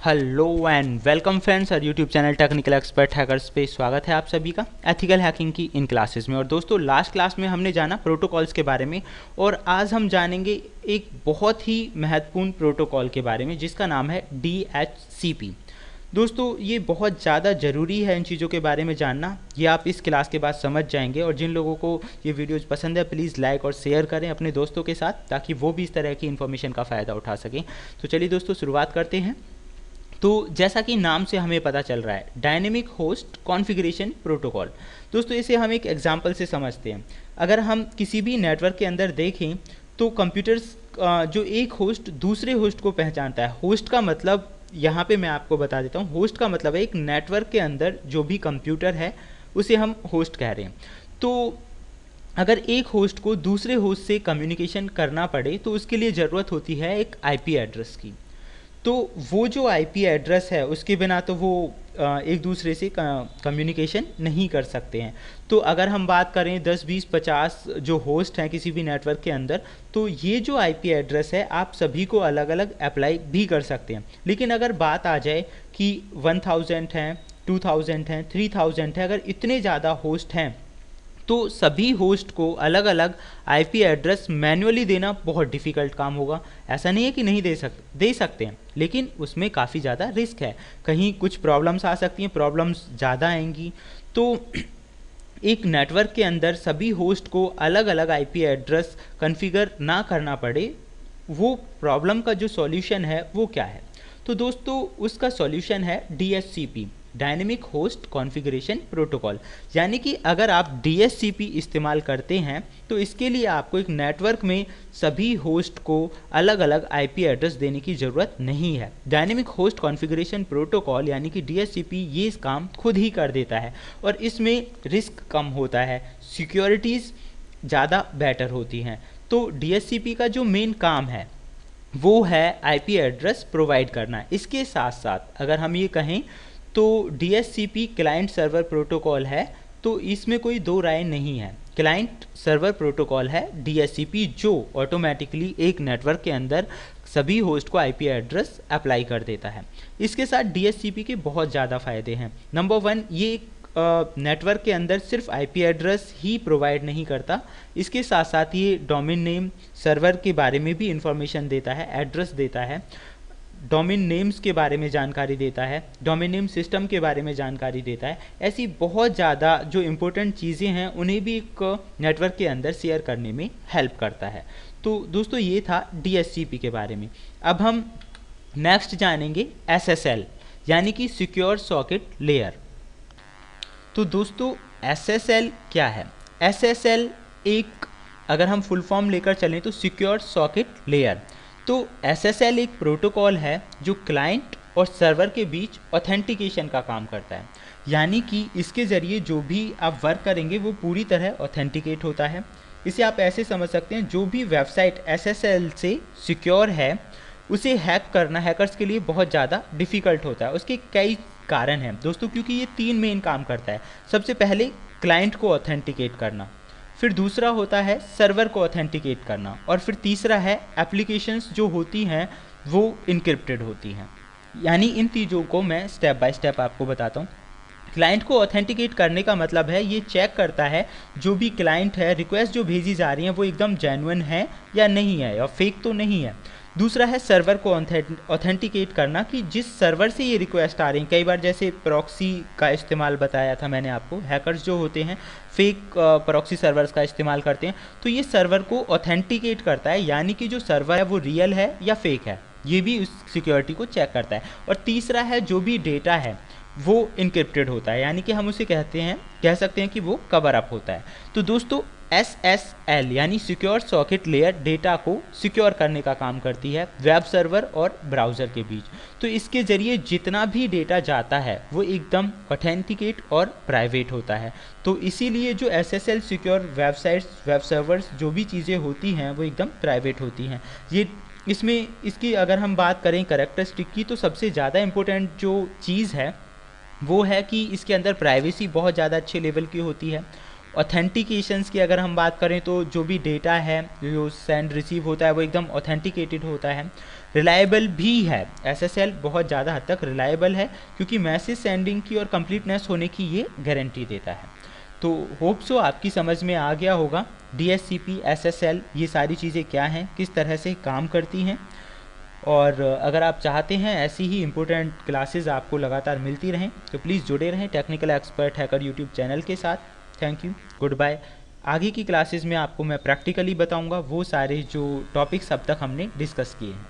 Hello and welcome friends और YouTube channel technical expert hackers पे स्वागत है आप सभी का एथिकल हैकिंग की इन क्लासेस में। और दोस्तों लास्ट क्लास में हमने जाना प्रोटोकॉल्स के बारे में और आज हम जानेंगे एक बहुत ही महत्वपूर्ण प्रोटोकॉल के बारे में जिसका नाम है DHCP। दोस्तों ये बहुत ज़्यादा ज़रूरी है इन चीज़ों के बारे में जानना, ये आप इस क्लास के बाद समझ जाएंगे। और जिन लोगों को ये वीडियोज़ पसंद है प्लीज़ लाइक और शेयर करें अपने दोस्तों के साथ ताकि वो भी इस तरह की इन्फॉर्मेशन का फ़ायदा उठा सकें। तो चलिए दोस्तों शुरुआत करते हैं। तो जैसा कि नाम से हमें पता चल रहा है डायनेमिक होस्ट कॉन्फ़िगरेशन प्रोटोकॉल। दोस्तों इसे हम एक एग्जांपल से समझते हैं। अगर हम किसी भी नेटवर्क के अंदर देखें तो कंप्यूटर्स जो एक होस्ट दूसरे होस्ट को पहचानता है। होस्ट का मतलब यहाँ पे मैं आपको बता देता हूँ, होस्ट का मतलब है एक नेटवर्क के अंदर जो भी कंप्यूटर है उसे हम होस्ट कह रहे हैं। तो अगर एक होस्ट को दूसरे होस्ट से कम्युनिकेशन करना पड़े तो उसके लिए ज़रूरत होती है एक आईपी एड्रेस की। तो वो जो आईपी एड्रेस है उसके बिना तो वो एक दूसरे से कम्युनिकेशन नहीं कर सकते हैं। तो अगर हम बात करें 10, 20, 50 जो होस्ट हैं किसी भी नेटवर्क के अंदर, तो ये जो आईपी एड्रेस है आप सभी को अलग अलग अप्लाई भी कर सकते हैं। लेकिन अगर बात आ जाए कि 1000 हैं, 2000 हैं, 3000 हैं, अगर इतने ज़्यादा होस्ट हैं तो सभी होस्ट को अलग अलग आईपी एड्रेस मैन्युअली देना बहुत डिफ़िकल्ट काम होगा। ऐसा नहीं है कि नहीं दे सकते हैं, लेकिन उसमें काफ़ी ज़्यादा रिस्क है। कहीं कुछ प्रॉब्लम्स आ सकती हैं, प्रॉब्लम्स ज़्यादा आएंगी। तो एक नेटवर्क के अंदर सभी होस्ट को अलग अलग आईपी एड्रेस कॉन्फ़िगर ना करना पड़े, वो प्रॉब्लम का जो सॉल्यूशन है वो क्या है? तो दोस्तों उसका सॉल्यूशन है DHCP, dynamic host configuration protocol. यानी कि अगर आप DHCP इस्तेमाल करते हैं तो इसके लिए आपको एक नेटवर्क में सभी होस्ट को अलग अलग आईपी एड्रेस देने की ज़रूरत नहीं है। डायनेमिक होस्ट कॉन्फ़िगरेशन प्रोटोकॉल यानी कि DHCP ये इस काम खुद ही कर देता है और इसमें रिस्क कम होता है, सिक्योरिटीज़ ज़्यादा बेटर होती हैं। तो DHCP का जो मेन काम है वो है आईपी एड्रेस प्रोवाइड करना। इसके साथ साथ अगर हम ये कहें तो DHCP क्लाइंट सर्वर प्रोटोकॉल है, तो इसमें कोई दो राय नहीं है। क्लाइंट सर्वर प्रोटोकॉल है DHCP जो ऑटोमेटिकली एक नेटवर्क के अंदर सभी होस्ट को आईपी एड्रेस अप्लाई कर देता है। इसके साथ DHCP के बहुत ज़्यादा फ़ायदे हैं। नंबर 1, ये नेटवर्क के अंदर सिर्फ आईपी एड्रेस ही प्रोवाइड नहीं करता, इसके साथ साथ ये डोमेन नेम सर्वर के बारे में भी इंफॉर्मेशन देता है, एड्रेस देता है, डोमेन नेम्स के बारे में जानकारी देता है, डोमेन नेम सिस्टम के बारे में जानकारी देता है। ऐसी बहुत ज़्यादा जो इम्पोर्टेंट चीज़ें हैं उन्हें भी एक नेटवर्क के अंदर शेयर करने में हेल्प करता है। तो दोस्तों ये था DHCP के बारे में। अब हम नेक्स्ट जानेंगे SSL यानी कि सिक्योर सॉकेट लेयर। तो दोस्तों SSL क्या है? SSL एक अगर हम फुल फॉर्म लेकर चलें तो सिक्योर सॉकेट लेयर। तो SSL एक प्रोटोकॉल है जो क्लाइंट और सर्वर के बीच ऑथेंटिकेशन का काम करता है। यानी कि इसके ज़रिए जो भी आप वर्क करेंगे वो पूरी तरह ऑथेंटिकेट होता है। इसे आप ऐसे समझ सकते हैं, जो भी वेबसाइट SSL से सिक्योर है उसे हैक करना हैकर्स के लिए बहुत ज़्यादा डिफ़िकल्ट होता है। उसके कई कारण हैं दोस्तों, क्योंकि ये 3 मेन काम करता है। सबसे पहले क्लाइंट को ऑथेंटिकेट करना, फिर दूसरा होता है सर्वर को ऑथेंटिकेट करना, और फिर तीसरा है एप्लीकेशंस जो होती हैं वो इनक्रिप्टेड होती हैं। यानी इन चीज़ों को मैं स्टेप बाय स्टेप आपको बताता हूँ। क्लाइंट को ऑथेंटिकेट करने का मतलब है ये चेक करता है जो भी क्लाइंट है, रिक्वेस्ट जो भेजी जा रही हैं वो एकदम जेन्युइन है या नहीं है, या फेक तो नहीं है। दूसरा है सर्वर को ऑथेंटिकेट करना कि जिस सर्वर से ये रिक्वेस्ट आ रही हैं, कई बार जैसे प्रॉक्सी का इस्तेमाल बताया था मैंने आपको, हैकर्स जो होते हैं फेक प्रॉक्सी सर्वर्स का इस्तेमाल करते हैं, तो ये सर्वर को ऑथेंटिकेट करता है, यानी कि जो सर्वर है वो रियल है या फेक है, ये भी उस सिक्योरिटी को चेक करता है। और तीसरा है जो भी डेटा है वो इनक्रिप्टेड होता है, यानी कि हम उसे कह सकते हैं कि वो कवर अप होता है। तो दोस्तों SSL यानी सिक्योर सॉकेट लेयर डेटा को सिक्योर करने का काम करती है वेब सर्वर और ब्राउज़र के बीच। तो इसके ज़रिए जितना भी डेटा जाता है वो एकदम ऑथेंटिकेट और प्राइवेट होता है। तो इसीलिए जो SSL secure websites, web servers जो भी चीज़ें होती हैं वो एकदम प्राइवेट होती हैं। ये इसमें इसकी अगर हम बात करें कैरेक्टरिस्टिक की, तो सबसे ज़्यादा इम्पोर्टेंट जो चीज़ है वो है कि इसके अंदर प्राइवेसी बहुत ज़्यादा अच्छे लेवल की होती है, ऑथेंटिकेशंस की अगर हम बात करें तो जो भी डेटा है जो सेंड रिसीव होता है वो एकदम ऑथेंटिकेटेड होता है, रिलायबल भी है। एसएसएल बहुत ज़्यादा हद तक रिलायबल है क्योंकि मैसेज सेंडिंग की और कंप्लीटनेस होने की ये गारंटी देता है। तो होप सो आपकी समझ में आ गया होगा डीएचसीपी, एसएसएल ये सारी चीज़ें क्या हैं, किस तरह से काम करती हैं। और अगर आप चाहते हैं ऐसी ही इम्पोर्टेंट क्लासेस आपको लगातार मिलती रहें तो प्लीज़ जुड़े रहें technical expert hacker YouTube channel के साथ। Thank you, good bye. आगे की क्लासेस में आपको मैं प्रैक्टिकली बताऊंगा वो सारे जो टॉपिक्स अब तक हमने डिस्कस किए हैं।